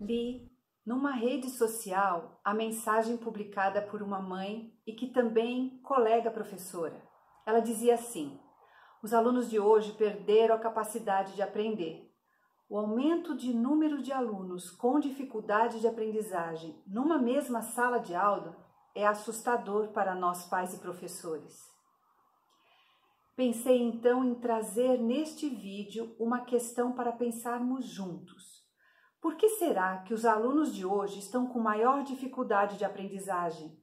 Li numa rede social a mensagem publicada por uma mãe e que também colega professora. Ela dizia assim: os alunos de hoje perderam a capacidade de aprender. O aumento de número de alunos com dificuldade de aprendizagem numa mesma sala de aula é assustador para nós pais e professores. Pensei então em trazer neste vídeo uma questão para pensarmos juntos. Por que será que os alunos de hoje estão com maior dificuldade de aprendizagem?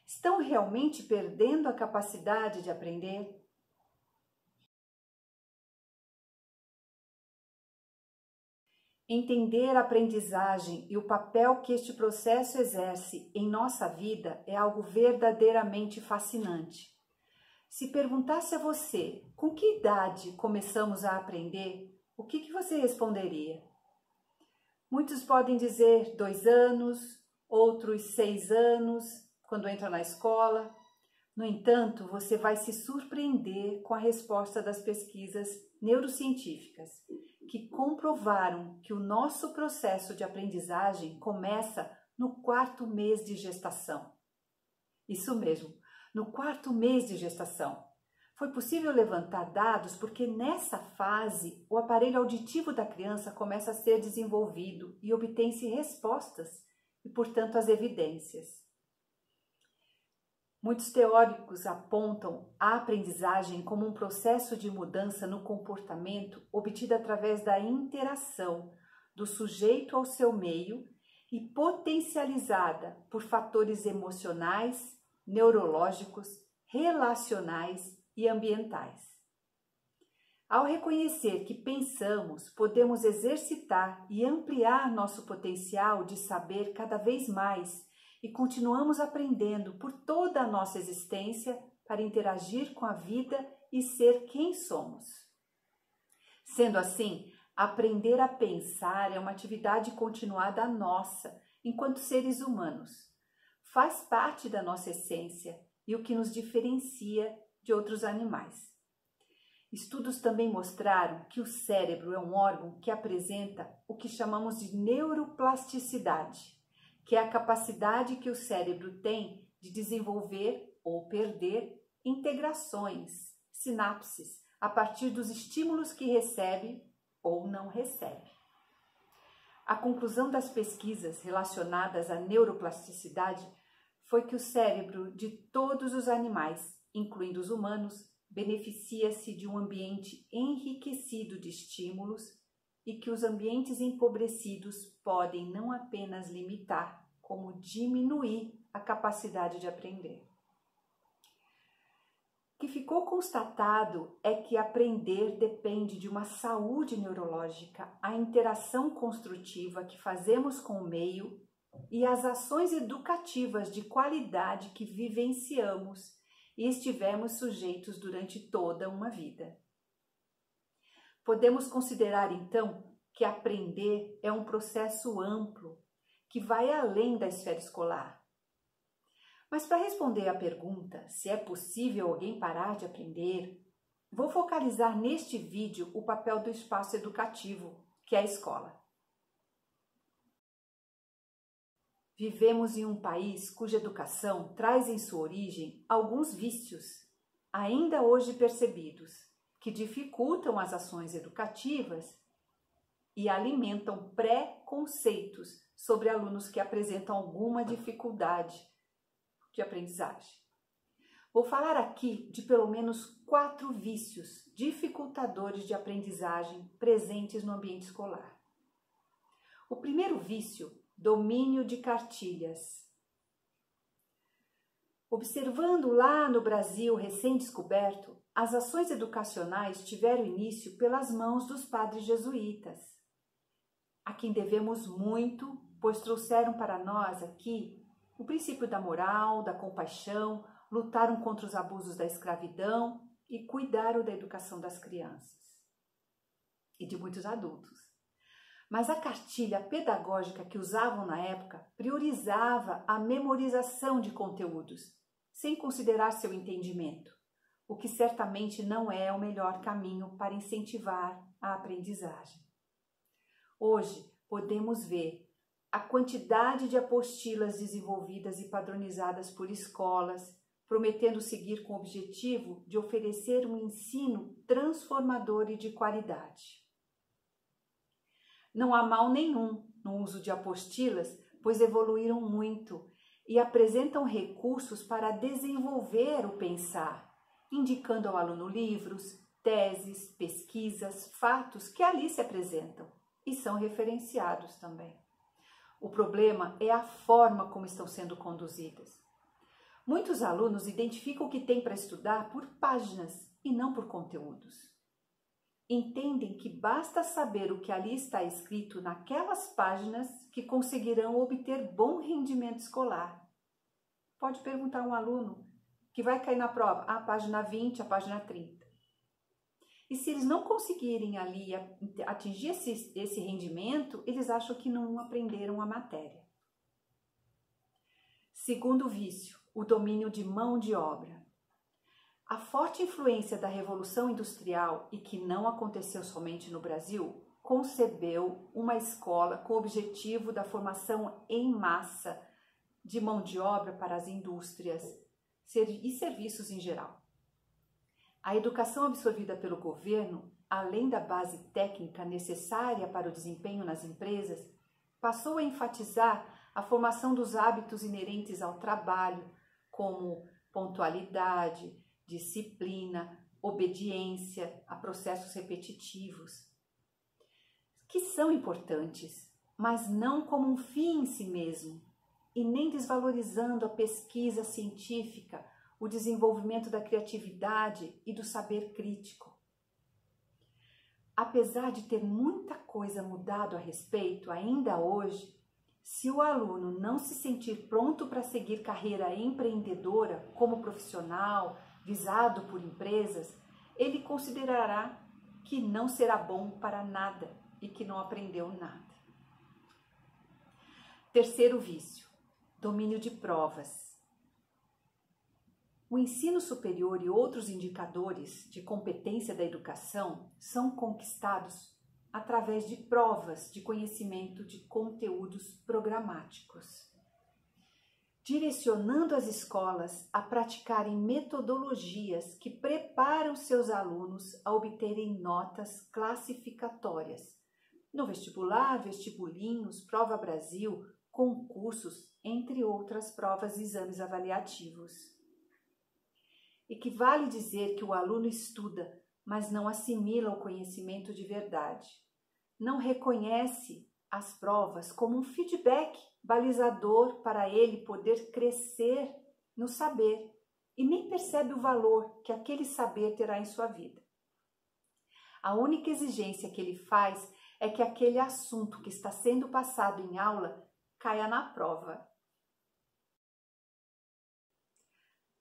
Estão realmente perdendo a capacidade de aprender? Entender a aprendizagem e o papel que este processo exerce em nossa vida é algo verdadeiramente fascinante. Se perguntasse a você com que idade começamos a aprender, o que você responderia? Muitos podem dizer 2 anos, outros 6 anos, quando entram na escola. No entanto, você vai se surpreender com a resposta das pesquisas neurocientíficas, que comprovaram que o nosso processo de aprendizagem começa no 4º mês de gestação. Isso mesmo, no 4º mês de gestação. Foi possível levantar dados porque nessa fase o aparelho auditivo da criança começa a ser desenvolvido e obtém-se respostas e, portanto, as evidências. Muitos teóricos apontam a aprendizagem como um processo de mudança no comportamento obtido através da interação do sujeito ao seu meio e potencializada por fatores emocionais, neurológicos, relacionais e ambientais. Ao reconhecer que pensamos, podemos exercitar e ampliar nosso potencial de saber cada vez mais e continuamos aprendendo por toda a nossa existência para interagir com a vida e ser quem somos. Sendo assim, aprender a pensar é uma atividade continuada nossa enquanto seres humanos. Faz parte da nossa essência e o que nos diferencia de outros animais. Estudos também mostraram que o cérebro é um órgão que apresenta o que chamamos de neuroplasticidade, que é a capacidade que o cérebro tem de desenvolver ou perder integrações, sinapses, a partir dos estímulos que recebe ou não recebe. A conclusão das pesquisas relacionadas à neuroplasticidade foi que o cérebro de todos os animais, incluindo os humanos, beneficia-se de um ambiente enriquecido de estímulos e que os ambientes empobrecidos podem não apenas limitar, como diminuir a capacidade de aprender. O que ficou constatado é que aprender depende de uma saúde neurológica, a interação construtiva que fazemos com o meio e as ações educativas de qualidade que vivenciamos e estivemos sujeitos durante toda uma vida. Podemos considerar, então, que aprender é um processo amplo, que vai além da esfera escolar. Mas para responder à pergunta se é possível alguém parar de aprender, vou focalizar neste vídeo o papel do espaço educativo, que é a escola. Vivemos em um país cuja educação traz em sua origem alguns vícios, ainda hoje percebidos, que dificultam as ações educativas e alimentam preconceitos sobre alunos que apresentam alguma dificuldade de aprendizagem. Vou falar aqui de pelo menos 4 vícios dificultadores de aprendizagem presentes no ambiente escolar. O primeiro vício: domínio de cartilhas. Observando lá no Brasil recém-descoberto, as ações educacionais tiveram início pelas mãos dos padres jesuítas, a quem devemos muito, pois trouxeram para nós aqui o princípio da moral, da compaixão, lutaram contra os abusos da escravidão e cuidaram da educação das crianças e de muitos adultos. Mas a cartilha pedagógica que usavam na época priorizava a memorização de conteúdos, sem considerar seu entendimento, o que certamente não é o melhor caminho para incentivar a aprendizagem. Hoje podemos ver a quantidade de apostilas desenvolvidas e padronizadas por escolas, prometendo seguir com o objetivo de oferecer um ensino transformador e de qualidade. Não há mal nenhum no uso de apostilas, pois evoluíram muito e apresentam recursos para desenvolver o pensar, indicando ao aluno livros, teses, pesquisas, fatos que ali se apresentam e são referenciados também. O problema é a forma como estão sendo conduzidas. Muitos alunos identificam o que têm para estudar por páginas e não por conteúdos. Entendem que basta saber o que ali está escrito naquelas páginas que conseguirão obter bom rendimento escolar. Pode perguntar a um aluno que vai cair na prova, a página 20, a página 30. E se eles não conseguirem ali atingir esse rendimento, eles acham que não aprenderam a matéria. Segundo vício, o domínio de mão de obra. A forte influência da Revolução Industrial, e que não aconteceu somente no Brasil, concebeu uma escola com o objetivo da formação em massa de mão de obra para as indústrias e serviços em geral. A educação absorvida pelo governo, além da base técnica necessária para o desempenho nas empresas, passou a enfatizar a formação dos hábitos inerentes ao trabalho, como pontualidade, disciplina, obediência a processos repetitivos, que são importantes, mas não como um fim em si mesmo, e nem desvalorizando a pesquisa científica, o desenvolvimento da criatividade e do saber crítico. Apesar de ter muita coisa mudado a respeito, ainda hoje, se o aluno não se sentir pronto para seguir carreira empreendedora como profissional, visado por empresas, ele considerará que não será bom para nada e que não aprendeu nada. Terceiro vício, domínio de provas. O ensino superior e outros indicadores de competência da educação são conquistados através de provas de conhecimento de conteúdos programáticos, direcionando as escolas a praticarem metodologias que preparam seus alunos a obterem notas classificatórias no vestibular, vestibulinhos, Prova Brasil, concursos, entre outras provas e exames avaliativos. Equivale dizer que o aluno estuda, mas não assimila o conhecimento de verdade. Não reconhece as provas como um feedback balizador para ele poder crescer no saber e nem percebe o valor que aquele saber terá em sua vida. A única exigência que ele faz é que aquele assunto que está sendo passado em aula caia na prova.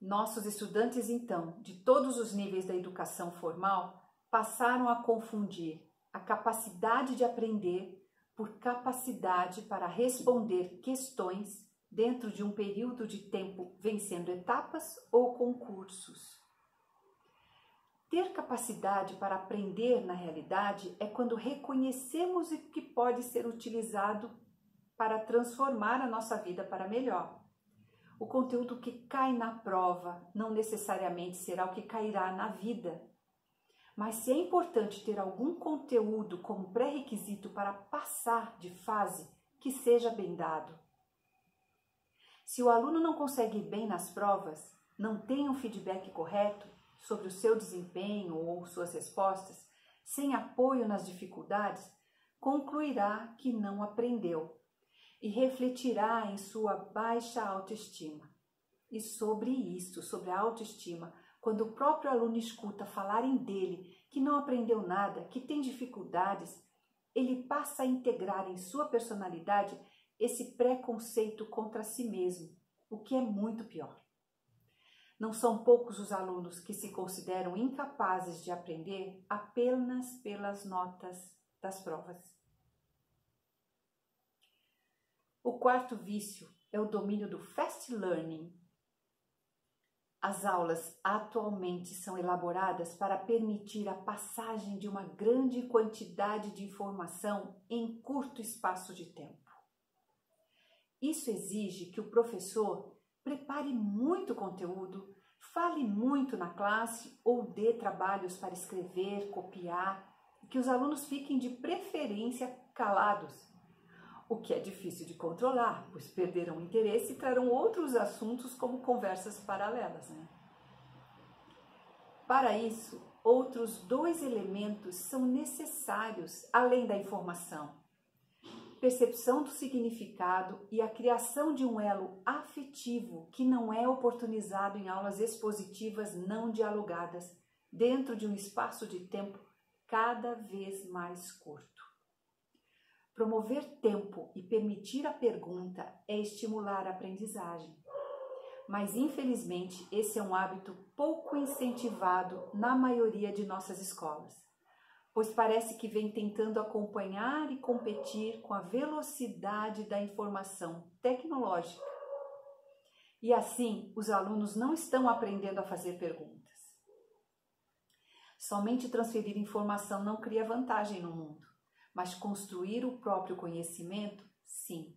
Nossos estudantes, então, de todos os níveis da educação formal, passaram a confundir a capacidade de aprender por capacidade para responder questões dentro de um período de tempo vencendo etapas ou concursos. Ter capacidade para aprender na realidade é quando reconhecemos o que pode ser utilizado para transformar a nossa vida para melhor. O conteúdo que cai na prova não necessariamente será o que cairá na vida. Mas se é importante ter algum conteúdo como pré-requisito para passar de fase, que seja bem dado. Se o aluno não consegue ir bem nas provas, não tem um feedback correto sobre o seu desempenho ou suas respostas, sem apoio nas dificuldades, concluirá que não aprendeu e refletirá em sua baixa autoestima. E sobre isso, sobre a autoestima, quando o próprio aluno escuta falarem dele, que não aprendeu nada, que tem dificuldades, ele passa a integrar em sua personalidade esse preconceito contra si mesmo, o que é muito pior. Não são poucos os alunos que se consideram incapazes de aprender apenas pelas notas das provas. O quarto vício é o domínio do fast learning. As aulas atualmente são elaboradas para permitir a passagem de uma grande quantidade de informação em curto espaço de tempo. Isso exige que o professor prepare muito conteúdo, fale muito na classe ou dê trabalhos para escrever, copiar, e que os alunos fiquem de preferência calados, o que é difícil de controlar, pois perderão o interesse e trarão outros assuntos como conversas paralelas, né? Para isso, outros 2 elementos são necessários além da informação: percepção do significado e a criação de um elo afetivo que não é oportunizado em aulas expositivas não dialogadas dentro de um espaço de tempo cada vez mais curto. Promover tempo e permitir a pergunta é estimular a aprendizagem. Mas, infelizmente, esse é um hábito pouco incentivado na maioria de nossas escolas, pois parece que vem tentando acompanhar e competir com a velocidade da informação tecnológica. E assim, os alunos não estão aprendendo a fazer perguntas. Somente transferir informação não cria vantagem no mundo, mas construir o próprio conhecimento, sim.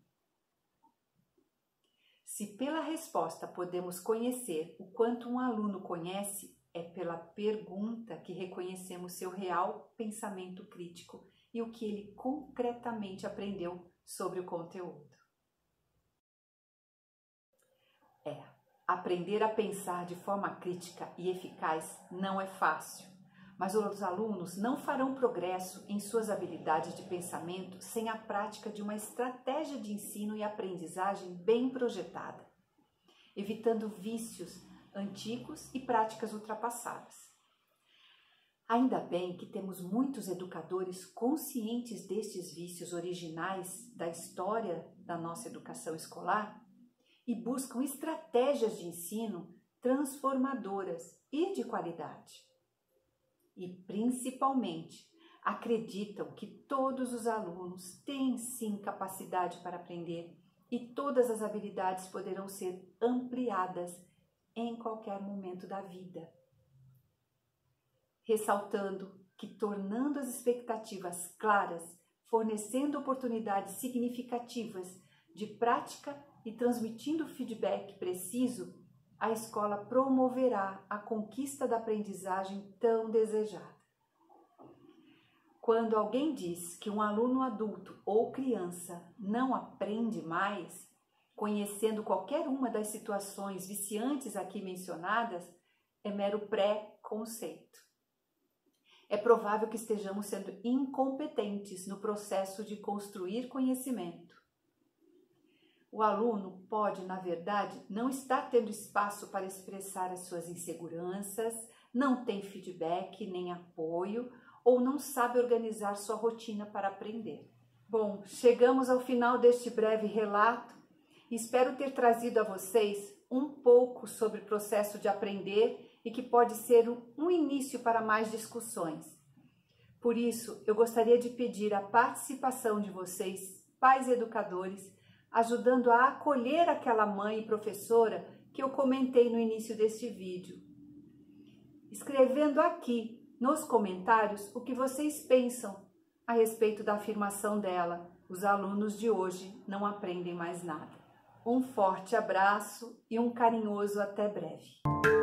Se pela resposta podemos conhecer o quanto um aluno conhece, é pela pergunta que reconhecemos seu real pensamento crítico e o que ele concretamente aprendeu sobre o conteúdo. Aprender a pensar de forma crítica e eficaz não é fácil, mas os alunos não farão progresso em suas habilidades de pensamento sem a prática de uma estratégia de ensino e aprendizagem bem projetada, evitando vícios antigos e práticas ultrapassadas. Ainda bem que temos muitos educadores conscientes destes vícios originais da história da nossa educação escolar e buscam estratégias de ensino transformadoras e de qualidade. E, principalmente, acreditam que todos os alunos têm sim capacidade para aprender e todas as habilidades poderão ser ampliadas em qualquer momento da vida. Ressaltando que, tornando as expectativas claras, fornecendo oportunidades significativas de prática e transmitindo feedback preciso, a escola promoverá a conquista da aprendizagem tão desejada. Quando alguém diz que um aluno adulto ou criança não aprende mais, conhecendo qualquer uma das situações viciantes aqui mencionadas, é mero pré-conceito. É provável que estejamos sendo incompetentes no processo de construir conhecimento. O aluno pode, na verdade, não estar tendo espaço para expressar as suas inseguranças, não tem feedback nem apoio ou não sabe organizar sua rotina para aprender. Bom, chegamos ao final deste breve relato e espero ter trazido a vocês um pouco sobre o processo de aprender e que pode ser um início para mais discussões. Por isso, eu gostaria de pedir a participação de vocês, pais e educadores, ajudando a acolher aquela mãe e professora que eu comentei no início deste vídeo. Escrevendo aqui nos comentários o que vocês pensam a respeito da afirmação dela: os alunos de hoje não aprendem mais nada. Um forte abraço e um carinhoso até breve.